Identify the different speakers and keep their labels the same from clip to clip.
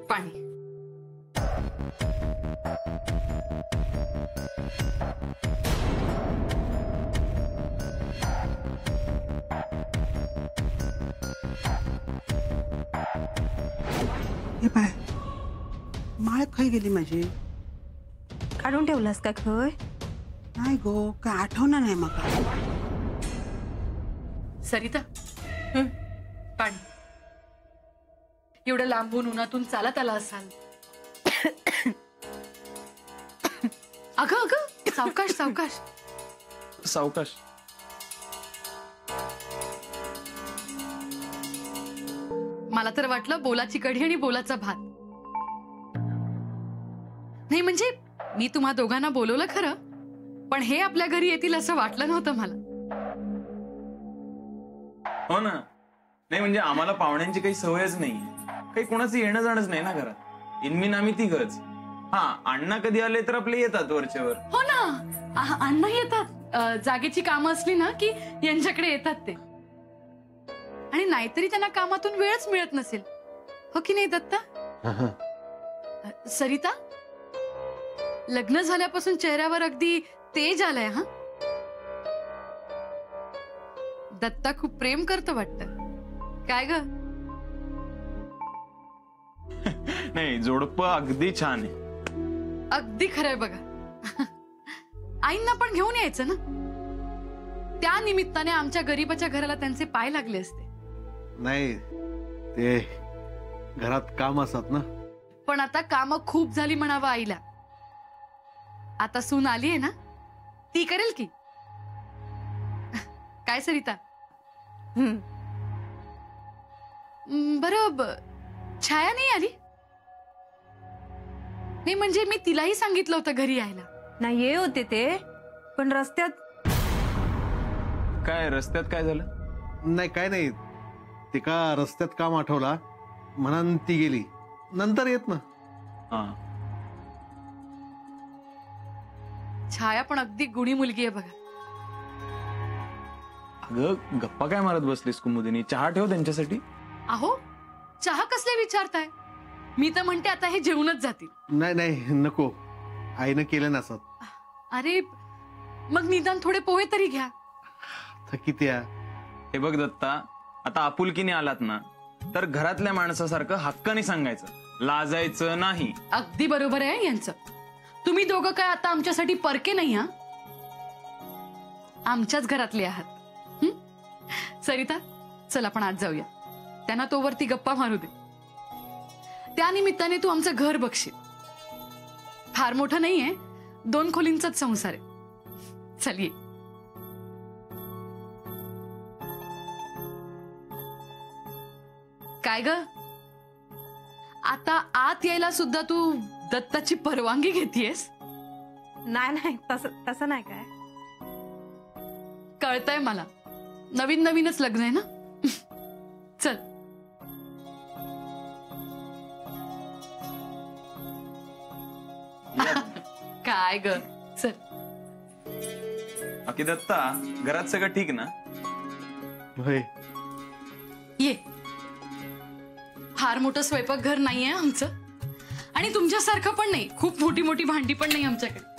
Speaker 1: पाणी.
Speaker 2: हे पाय माळ खाई गेली माझी.
Speaker 3: काढून ठेवलास का खय?
Speaker 2: नाही गो, काय आठवणार नाही मका.
Speaker 1: सरिता, पाणी. एवढं लांबून उन्हातून चालत आला असाल. अगं अगं, सावकाश सावकाश
Speaker 4: सावकाश.
Speaker 1: मला तर वाटलं बोलाची कढी आणि बोलाचा भात. नाही म्हणजे मी तुम्हा दोघांना बोलवलं खरं, पण हे आपल्या घरी येतील असं वाटलं नव्हतं मला.
Speaker 4: हो ना. नाही म्हणजे आम्हाला पाहुण्यांची काही सवयच नाही, काही कोणाचं येणं जाणंच नाही ना घरात. इनमीन आम्ही तिघच. हा, अण्णा कधी आले तर आपले येतात वरच्यावर.
Speaker 1: हो ना, अण्णा येतात. जागेची कामं असली ना की यांच्याकडे येतात ते. आणि नाहीतरी त्यांना कामातून वेळच मिळत नसेल, हो की नाही दत्ता? सरिता, लग्न झाल्यापासून चेहऱ्यावर अगदी तेज आलंय. हा, दत्ता खूप प्रेम करतो वाटतं. काय ग?
Speaker 4: नाही, जोडपं अगदी छान आहे.
Speaker 1: अगदी खरंय बघा. आईंना पण घेऊन यायचं ना, त्या निमित्ताने आमच्या गरीबाच्या घराला त्यांचे पाय लागले असते.
Speaker 5: नाही, ते घरात काम असतात ना.
Speaker 1: पण आता काम खूप झाली म्हणावं आईला. आता सून आली आहे ना, ती करेल की. काय सरिता? बरं, छाया नाही आली? नाही म्हणजे मी तिलाही सांगितलं होतं घरी यायला.
Speaker 3: नाही ये होते ते, पण रस्त्यात.
Speaker 4: काय रस्त्यात काय झालं?
Speaker 5: नाही काय नाही, ते का रस्त्यात काम आठवला म्हणून ती गेली. नंतर येत ना.
Speaker 4: हा,
Speaker 1: छाया पण अगदी गुणी मुलगी आहे बघा.
Speaker 4: अगं गप्पा काय मारत बसलीस कुमुदिनी? चहा ठेव त्यांच्यासाठी.
Speaker 1: अहो, चहा कसले विचारताय? मी तर म्हणते आता हे जेवूनच जातील.
Speaker 5: नाही नाही नको, आईनं केलं नसत.
Speaker 1: अरे मग निदान थोडे पोहे तरी घ्या.
Speaker 5: थकीत या.
Speaker 4: हे बघ दत्ता, आता आपुलकीने आलात ना तर घरातल्या माणसासारखं हक्काने सांगायचं, लाजायचं नाही.
Speaker 1: अगदी बरोबर आहे यांचं. तुम्ही दोघं काय आता आमच्यासाठी परके नाही. हा, आमच्याच घरातले आहात. सरिता, चल आपण आज जाऊया. त्यांना तोवरती गप्पा मारू दे. त्या निमित्ताने तू आमचं घर बघशील. फार मोठं नाहीये, 2 खोलींचाच संसार आहे. चल ये. काय ग, आता आत यायला सुद्धा तू दत्ताची परवानगी घेतीयस?
Speaker 3: नाही नाही, तसं नाही. काय
Speaker 1: कळतंय मला, नवीन नवीनच लग्न आहे ना. चल. काय ग, चल.
Speaker 4: बाकी दत्ता, घरात सगळं ठीक ना?
Speaker 5: होय.
Speaker 1: ये. फार मोठं स्वयंपाकघर नाहीये आमचं, आणि तुमच्यासारखं पण नाही, खूप मोठी मोठी भांडी पण नाही आमच्याकडे.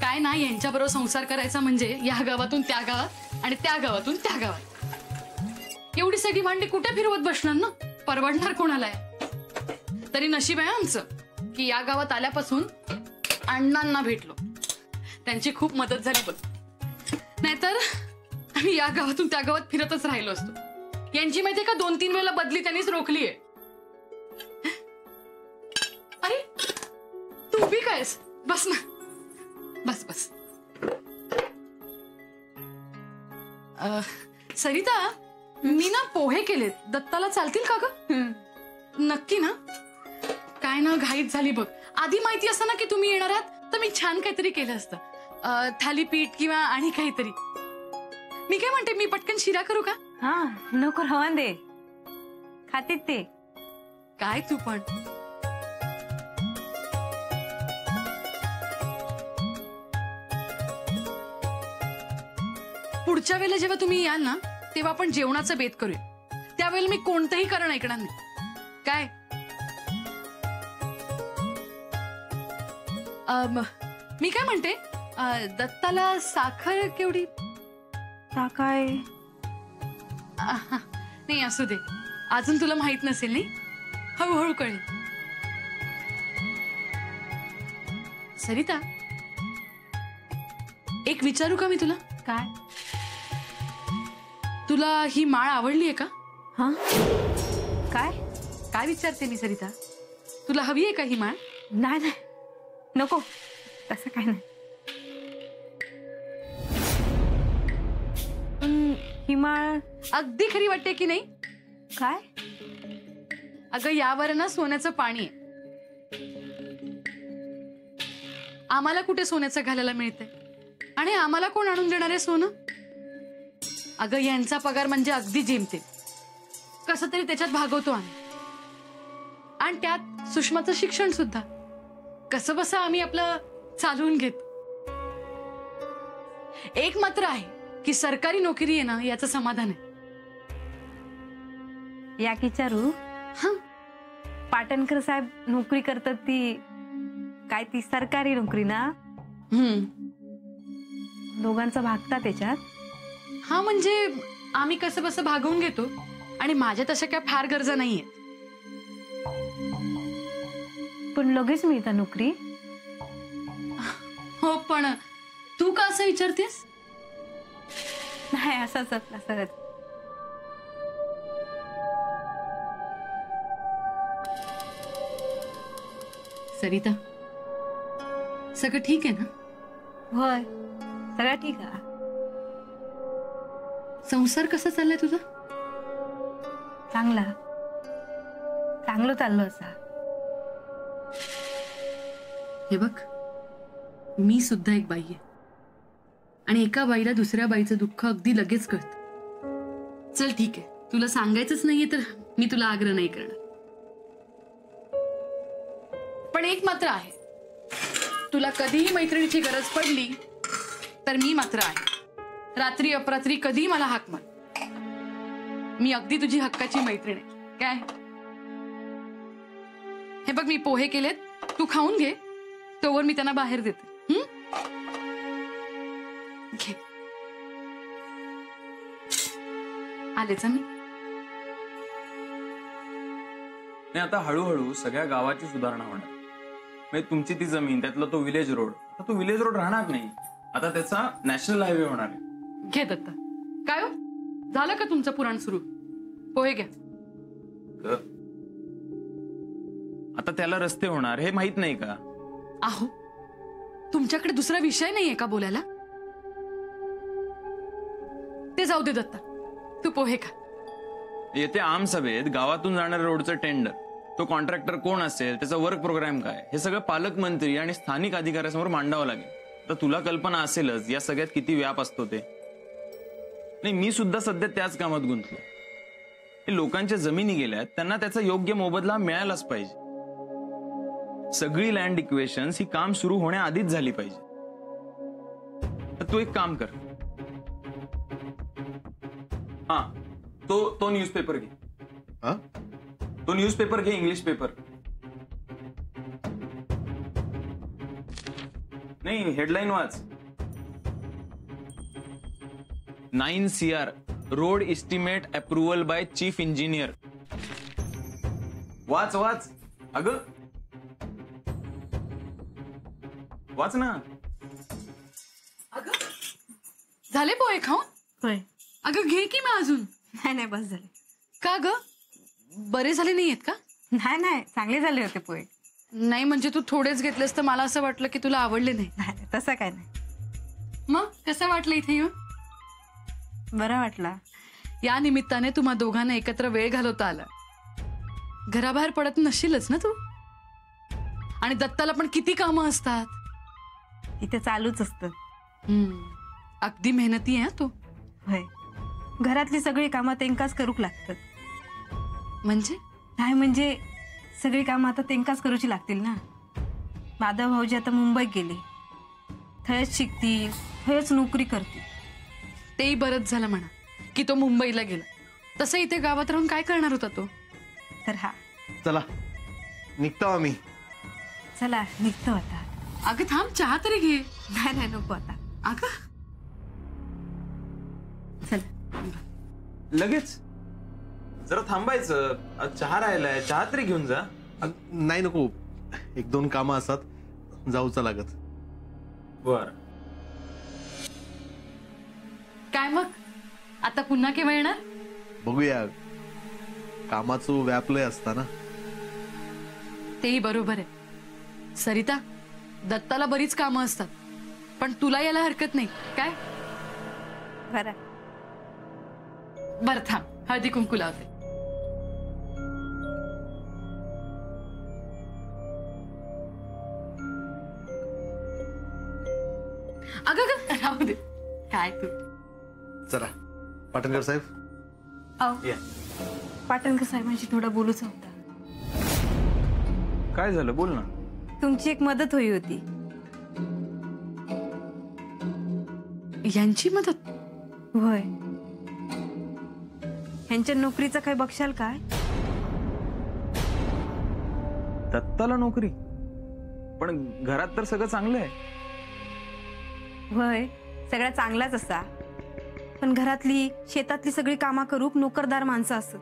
Speaker 1: काय ना, यांच्याबरोबर संसार करायचा म्हणजे या गावातून त्या गावात आणि त्या गावातून त्या गावात. एवढी सगळी भांडी कुठे फिरवत बसणार ना, परवडणार कोणाला आहे? तरी नशीब आहे आमचं की या गावात आल्यापासून अण्णांना भेटलो. त्यांची खूप मदत झाली बघ. नाहीतर आम्ही या गावातून त्या गावात फिरतच राहिलो असतो. यांची माहितीये का, 2-3 वेळेला बदली त्यांनीच रोखलीये. अरे तू उभी कायस? बस ना, बस बस. सरिता, मी ना पोहे केलेत, दत्ताला चालतील का ग? नक्की ना? काय ना, घाईत झाली बघ. आधी माहिती असतं ना की तुम्ही येणार आहात तर मी छान काहीतरी केलं असतं. थालीपीठ किंवा आणि काहीतरी. मी काय म्हणते, मी पटकन शिरा करू का?
Speaker 3: हा, नको रवान दे, खातीत ते.
Speaker 1: काय तू पण. पुढच्या वेळेला जेव्हा तुम्ही याल ना, तेव्हा आपण जेवणाचं बेत करूया. त्यावेळेला मी कोणतंही कारण ऐकणार नाही. काय मी काय म्हणते, दत्ताला साखर केवढी?
Speaker 3: काय
Speaker 1: नाही असू दे, अजून तुला माहित नसेल नाही, हळूहळू कळेल. सरिता, एक विचारू का मी तुला?
Speaker 3: काय?
Speaker 1: तुला ही माळ आवडलीये का?
Speaker 3: हा काय?
Speaker 1: काय विचारते मी सरिता, तुला हवी आहे का ही माळ?
Speaker 3: नाही नाही, नको, तसं काय नाही. ही माळ
Speaker 1: अगदी खरी वाटते की नाही?
Speaker 3: काय?
Speaker 1: अगं यावर ना सोन्याचं पाणी आहे. आम्हाला कुठे सोन्याचं घालायला मिळतंय, आणि आम्हाला कोण आणून देणार आहे सोनं? अगं यांचा पगार म्हणजे अगदी जेमते, कसं तरी त्याच्यात भागवतो आम्ही. आणि त्यात सुषमाचं शिक्षण सुद्धा कसं बसं आम्ही आपलं चालवून घेतो. एक मात्र आहे की सरकारी नोकरी आहे ना, याचं समाधान आहे.
Speaker 3: या विचारू.
Speaker 1: हा,
Speaker 3: पाटणकर साहेब नोकरी करतात ती काय, ती सरकारी नोकरी ना? दोघांचा भागता त्याच्यात?
Speaker 1: हा, म्हणजे आम्ही कसं बसं भागवून घेतो, आणि माझ्या तशा काय फार गरजा नाहीये.
Speaker 3: पण लगेच मिळता नोकरी?
Speaker 1: हो, पण तू का असं विचारतेस?
Speaker 3: नाही, असंच असं.
Speaker 1: सरिता, सगळं ठीक आहे ना?
Speaker 3: होय, सगळं ठीक आहे.
Speaker 1: संसार कसा चाललाय तुझा?
Speaker 3: चांगलं चाललं असा.
Speaker 1: हे बघ, मी सुद्धा एक बाई आहे, आणि एका बाईला दुसऱ्या बाईचं दुःख अगदी लगेच कळतं. चल ठीक आहे, तुला सांगायचंच नाहीये तर मी तुला आग्रह नाही करणार. पण एक मात्र आहे, तुला कधीही मैत्रिणीची गरज पडली तर मी मात्र आहे. रात्री अपरात्री कधीही मला हाक मार, मी अगदी तुझी हक्काची मैत्रीण आहे. काय? हे बघ, मी पोहे केलेत, तू खाऊन घे, तोवर मी त्यांना बाहेर देते. घे. आलेच मी.
Speaker 4: नाही, आता हळूहळू सगळ्या गावाची सुधारणा होणार. म्हणजे तुमची ती जमीन, त्यातला तो विलेज रोड, आता तो विलेज रोड राहणार नाही, आता त्याचा नॅशनल हायवे होणार आहे.
Speaker 1: घे दत्ता. काय हो, झालं का तुमचं पुराण सुरू? पोहे घ्या.
Speaker 4: आता त्याला रस्ते होणार हे माहित नाही का?
Speaker 1: आहो, तुमच्याकडे दुसरा विषय नाहीये का बोलायला? ते जाऊ दे दत्ता, तू पोहे खा.
Speaker 4: येते आम सभेत गावातून जाणाऱ्या रोडचं टेंडर, तो कॉन्ट्रॅक्टर कोण असेल, त्याचा वर्क प्रोग्राम काय, हे सगळं पालकमंत्री आणि स्थानिक अधिकाऱ्यासमोर मांडावं लागेल. तर तुला कल्पना असेलच या सगळ्यात किती व्याप असतो ते. नाही, मी सुद्धा सध्या त्याच कामात गुंतलो. हे लोकांच्या जमिनी गेल्यात, त्यांना त्याचा योग्य मोबदला मिळायलाच पाहिजे. सगळी लँड इक्वेशन्स ही काम सुरू होण्याआधीच झाली पाहिजे. तर तू एक काम कर, हा, तो न्यूजपेपर घे.
Speaker 5: हा?
Speaker 4: तो न्यूजपेपर घे, इंग्लिश पेपर. नाही, हेडलाईन वाच. 9 CR road estimate approval by chief engineer. वाच वाच, अगं वाच ना.
Speaker 1: अगं, झाले पोहे खाऊन?
Speaker 3: होय.
Speaker 1: अगं घे की मग अजून.
Speaker 3: नाही, बस झाले.
Speaker 1: का ग, बरे झाले नाहीयेत का?
Speaker 3: नाही, चांगले झाले होते पोहे.
Speaker 1: नाही म्हणजे तू थोडेच घेतलेस तर मला असं वाटलं की तुला आवडले नाही.
Speaker 3: नाही, तसं काय नाही.
Speaker 1: मग कसं वाटलं इथे येऊन?
Speaker 3: बरं वाटला.
Speaker 1: या निमित्ताने तुम्हा दोघांना एकत्र वेळ घालवता आला. घराबाहेर पडत नशीलच ना तू? आणि दत्ताला पण किती कामं असतात.
Speaker 3: इथे चालूच असतं.
Speaker 1: अगदी मेहनती आहे तू.
Speaker 3: होय, घरातली सगळी कामं तेंकाच करूक लागतात.
Speaker 1: म्हणजे?
Speaker 3: नाही म्हणजे सगळी कामं आता तेंकाच करूची लागतील ना. माधव भाऊजी आता मुंबईत गेले, थंयच शिकतील, थंयच नोकरी करतील.
Speaker 1: तेही बरंच झालं म्हणा. की तो मुंबईला गेला. तसं इथे गावात राहून काय करणार होता तो?
Speaker 3: तर हा
Speaker 5: चला निघतो आम्ही.
Speaker 3: चला निघतो आता.
Speaker 1: अगं थांब, चहा तरी घे.
Speaker 3: नाही नाही नको आता.
Speaker 1: अगं
Speaker 3: चला.
Speaker 4: लगेच जरा थांबायचं. चहा राहिलाय, चहा तरी घेऊन जा.
Speaker 5: नाही नको, 1-2 कामं असतात, जाऊचा लागत.
Speaker 4: बर.
Speaker 1: काय मग आता पुन्हा केव्हा येणार?
Speaker 5: बघूया, कामाचं व्यापलंय असताना.
Speaker 1: तेही बरोबर आहे. सरिता, दत्ताला बरीच कामं असतात, पण तुला यायला हरकत नाही काय?
Speaker 3: बरं.
Speaker 1: बरं थांब, हळदी कुंकू लावते. अगं अगं, राहू दे. काय तू.
Speaker 5: चला पाटणकर साहेब.
Speaker 3: अहो,
Speaker 4: या.
Speaker 3: पाटणकर साहेबांशी थोडा बोलूच होता.
Speaker 4: काय झालं, बोल ना.
Speaker 3: तुमची एक मदत हवी होती.
Speaker 1: यांची मदत?
Speaker 3: होय. ह्यांच्या नोकरीचं काय बघशाल काय?
Speaker 4: दत्ताला नोकरी? पण घरात तर सगळं चांगलं आहे.
Speaker 3: होय, सगळ्या चांगलाच असा, पण घरातली शेतातली सगळी कामा करूक नोकरदार माणसं असत.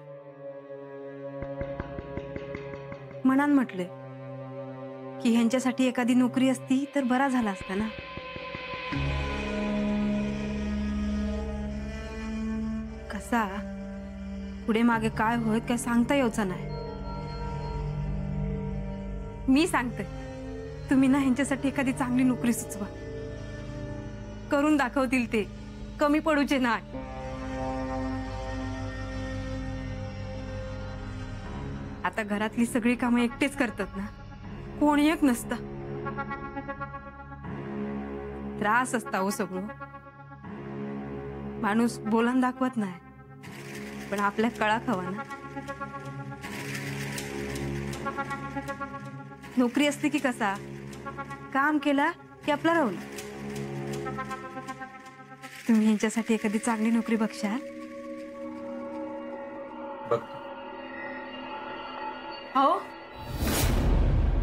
Speaker 3: मनान म्हटले की ह्यांच्यासाठी एखादी नोकरी असती तर बरा झाला असता ना. कसा पुढे मागे काय होत काय सांगता यायचं नाही. मी सांगते, तुम्ही ना ह्यांच्यासाठी एखादी चांगली नोकरी सुचवा. करून दाखवतील ते, कमी पडूचे नाही. आता घरातली सगळी कामं एकटेच करतात ना, कोणी एक नसता. त्रास असता हो सगळं. माणूस बोलान दाखवत नाही, पण आपल्या कळा हवा ना. नोकरी असते की कसा काम केला की आपला राहुल. तुम्ही ह्यांच्यासाठी एखादी चांगली नोकरी बघशाल?
Speaker 4: बघ.
Speaker 3: हो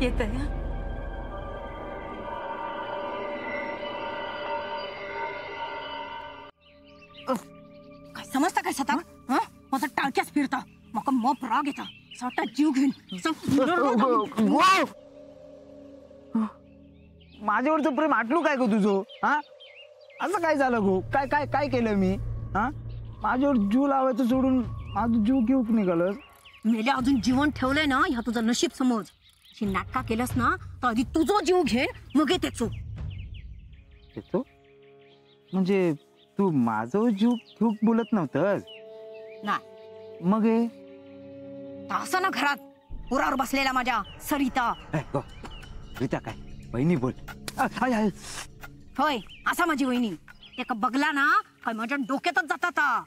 Speaker 3: येत आहे.
Speaker 6: काय समजता काय सता? माझा टाळक्याच फिरता, मका मोप राग येता, स्वतः जीव घेऊन
Speaker 7: माझ्यावरचं प्रेम आटलू काय गो तुझं? हा, असं काय झालं गो? काय काय काय केलं मी? हा, माझ्यावर जीव लावायचं सोडून माझं जीव घेऊक निघालं.
Speaker 6: मेल्या अजून जीवन ठेवलंय ना, ह्या तुझं नशीब समज. अशी नाटका केलंस ना तर आधी तुझं जीव घेन मग येतेचो.
Speaker 7: येतो म्हणजे तू माझं जीव घेऊक बोलत नव्हतंस
Speaker 6: नाही
Speaker 7: मग हे
Speaker 6: असं ना घरात पुरावर बसलेला माझ्या सरिता.
Speaker 7: रीता काय बहिणी बोल.
Speaker 6: होय, असा माझी वहिनी. एका बघला ना काय माझ्या डोक्यातच जाता.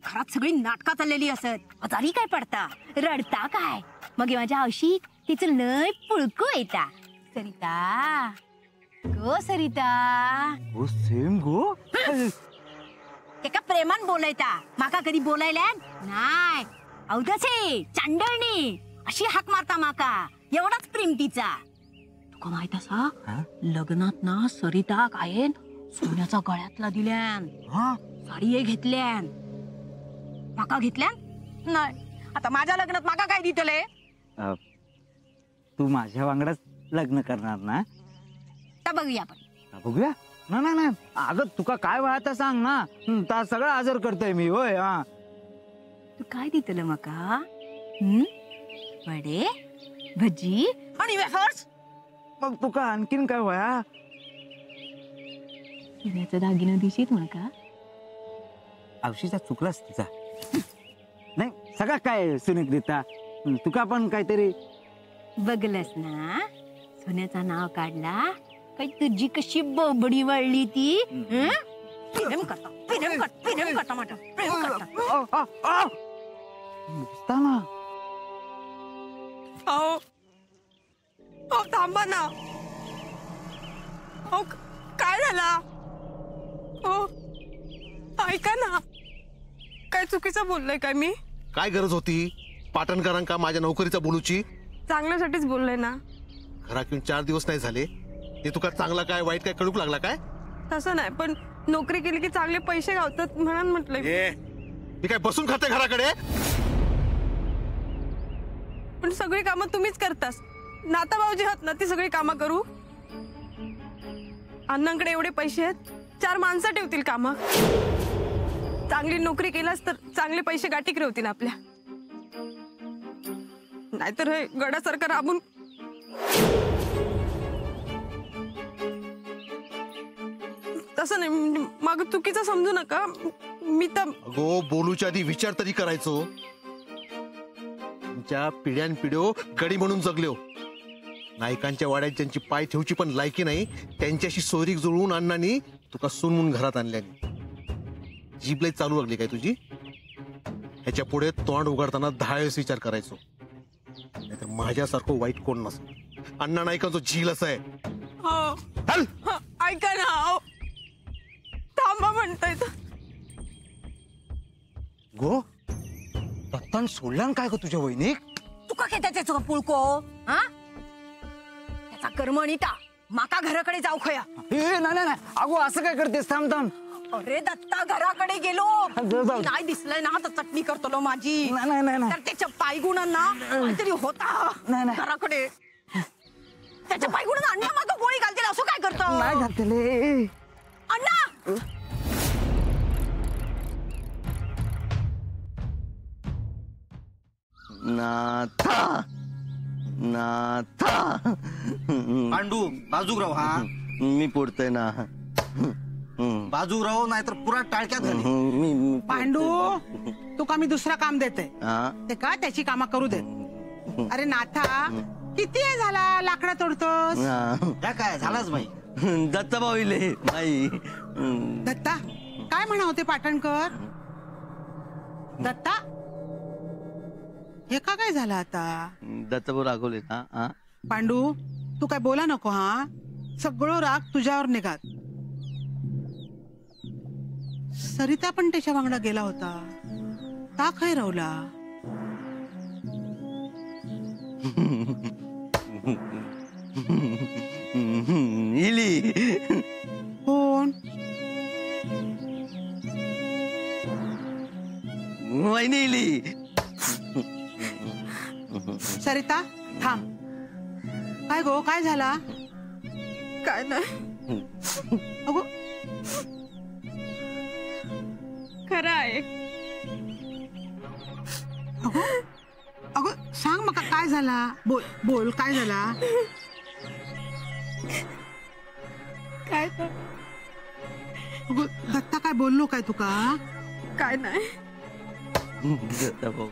Speaker 6: घरात सगळी नाटका चाललेली असत. आजारी काय पडता, रडता काय, मग माझ्या औषध तिचं लय पुळकू येता. सरिता गो सरिता.
Speaker 7: हो सेम गो.
Speaker 6: एका प्रेमान बोलायता, माका कधी बोलायला नाही. अवधसे चांडळणी अशी हाक मारता माका. एवढाच प्रेम तिचा. तुका माहित असा, लग्नात ना सरिता काय सोन्याचा गळ्यातला दिल्यान, साडी घेतल्यान. माका घेतल्यान नाही. आता माझ्या लग्नात माका काय दितले?
Speaker 7: तू माझ्या वांगडाच लग्न करणार ना?
Speaker 6: तर बघूया आपण.
Speaker 7: बघूया ना. ना ना अगं तुका काय वळता सांग ना, ता सगळं हजर करतोय मी. होय. हा,
Speaker 6: तू काय दितलं माका? वडे, भजी आणि वेफर्स.
Speaker 7: मग तुका आणखीन काय वया?
Speaker 6: सोन्याचा दागिना दिशीत माका?
Speaker 7: औषधा चुकलास तिचा. नाही सगळं काय सुनीत रीता, तुका पण काहीतरी
Speaker 6: बघलस ना, सोन्याचा नाव काढला काय तुझी कशी बोबडी वळली ती. प्रेम करता माझं प्रेम करता.
Speaker 7: मुस्ताना
Speaker 3: थांबा ना. काय झाला? हो ऐका ना. काय चुकीचं बोललोय काय मी?
Speaker 5: काय गरज होती पाटणकरांका माझ्या नोकरीचा बोलूची?
Speaker 3: चांगल्यासाठीच बोललोय ना.
Speaker 5: घरात येऊन 4 दिवस नाही झाले ते तुका चांगला काय वाईट काय कळूक लागला काय?
Speaker 3: तसं नाही, पण नोकरी केली की चांगले पैसे गावतात म्हणून म्हटलंय.
Speaker 5: मी काय बसून खाते घराकडे?
Speaker 3: पण सगळी कामं तुम्हीच करतास. नाता भाऊजी आहात ना, ती सगळी कामं करू? अण्णांकडे एवढे पैसे आहेत, 4 माणसं ठेवतील कामं. चांगली नोकरी केलास तर चांगले पैसे गाठीक राहतील आपल्या. नाहीतर हे गडासारखं राबून तसं नाही. मग चुकीचं समजू नका. मी तर
Speaker 5: अगो बोलूच्या आधी विचार तरी करायचो. तुमच्या पिढ्यानपिढ्यो गडी म्हणून जगल्यो. नायकांच्या वाड्यात ज्यांची पाय ठेवची पण लायकी नाही त्यांच्याशी सोयरीक जुळवून अण्णांनी तुका सून म्हणून घरात आणल्याने. जीभ लय चालू लागली काय तुझी? ह्याच्या पुढे तोंड उघडताना 10 वेळेस विचार करायचो. नाहीतर माझ्यासारखं वाईट कोण नसतं. अण्णा नायकांचा झील असं आहे. हल!
Speaker 3: ऐका ना, अहो. थांबा म्हणताय तर.
Speaker 7: गो दत्तान सोडल्यान काय ग तुझ्या वहिनीक?
Speaker 6: तुका काय त्याचा पुळको? हा, त्याचा कर्मणिता माका घराकडे जाऊ खया.
Speaker 7: ए नाही नाही अगो असं काय करतेस? थांब थांब.
Speaker 6: अरे दत्ता घराकडे गेलो
Speaker 7: जाऊ.
Speaker 6: नाही दिसलंय ना तर चटणी करतो माझी.
Speaker 7: नाही नाही नाही
Speaker 6: तर त्याच्या पायगुणांना काहीतरी होता
Speaker 7: नाही.
Speaker 6: घराकडे. त्याच्या पायगुणांना अण्णा मागं गोळी घालतील असं काय करतो?
Speaker 7: नाही घातले
Speaker 6: अण्णा
Speaker 8: नाथा नाथा
Speaker 9: पांडू बाजूराव हा
Speaker 8: मी पुढतोय ना.
Speaker 9: बाजूराव नाहीतर पुरा टाळक्यात घाली.
Speaker 8: मी
Speaker 2: पांडू तुका मी दुसरा काम देते. ते का त्याची कामं करू दे. अरे नाथा किती वेळ झाला लाकडा तोडतोस?
Speaker 9: त्या काय झालाच बाई.
Speaker 8: दत्ताभाऊ इले बाई.
Speaker 2: दत्ता काय म्हणा होते पाटणकर? दत्ता हे का काय झालं आता?
Speaker 8: दत्ताभाऊ रागवले ना.
Speaker 2: पांडू तू काय बोला नको. हा सगळं राग तुझ्यावर निघात. सरिता पण त्याच्या वांगडा गेला होता. का खय रावला?
Speaker 8: इली
Speaker 2: कोण?
Speaker 8: वहिनी इली.
Speaker 2: सरिता थांब. काय गो काय झाला?
Speaker 3: काय नाही,
Speaker 2: अगो
Speaker 3: खरं आहे.
Speaker 2: अगो अगो सांग मका काय झाला? बोल बोल काय झाला?
Speaker 3: काय तर
Speaker 2: अगो दत्ता काय बोललो काय तुका?
Speaker 3: काय नाही.
Speaker 8: दत्ताभाऊ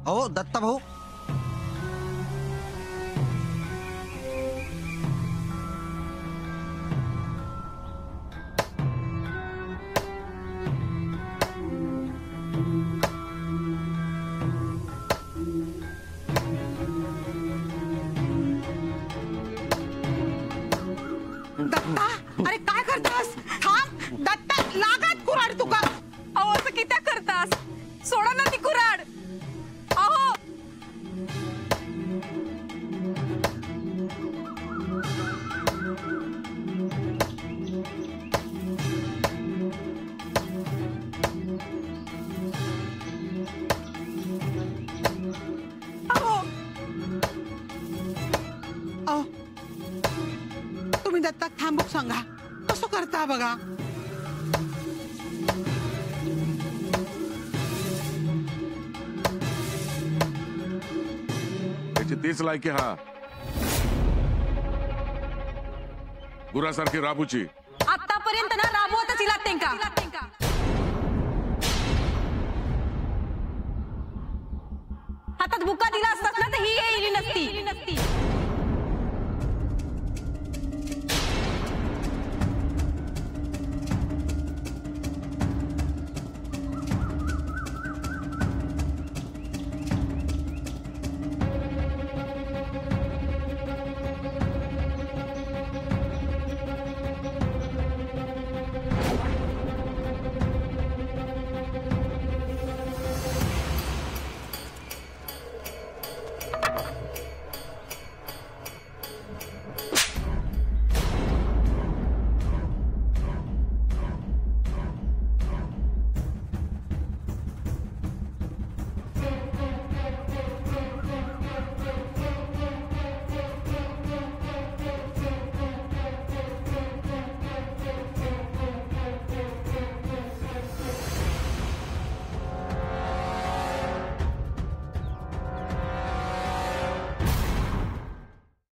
Speaker 9: अहो दत्ता भाऊ
Speaker 2: दत्ता अरे काय करतास? थांब दत्ता लागात कुराड तुका.
Speaker 3: अहो असं कित्या करतास? सोडा ना ती कुऱ्हाड. अहो
Speaker 2: अहो तुम्ही दत्ता थांबूक सांगा कसं करता बघा.
Speaker 10: त्याची तीच लायकी हा गुरासारखी राबूची.
Speaker 3: आतापर्यंत ना राबवतच इला तेंका. हातात बुका दिला असतात ना तर ही येईल नसती.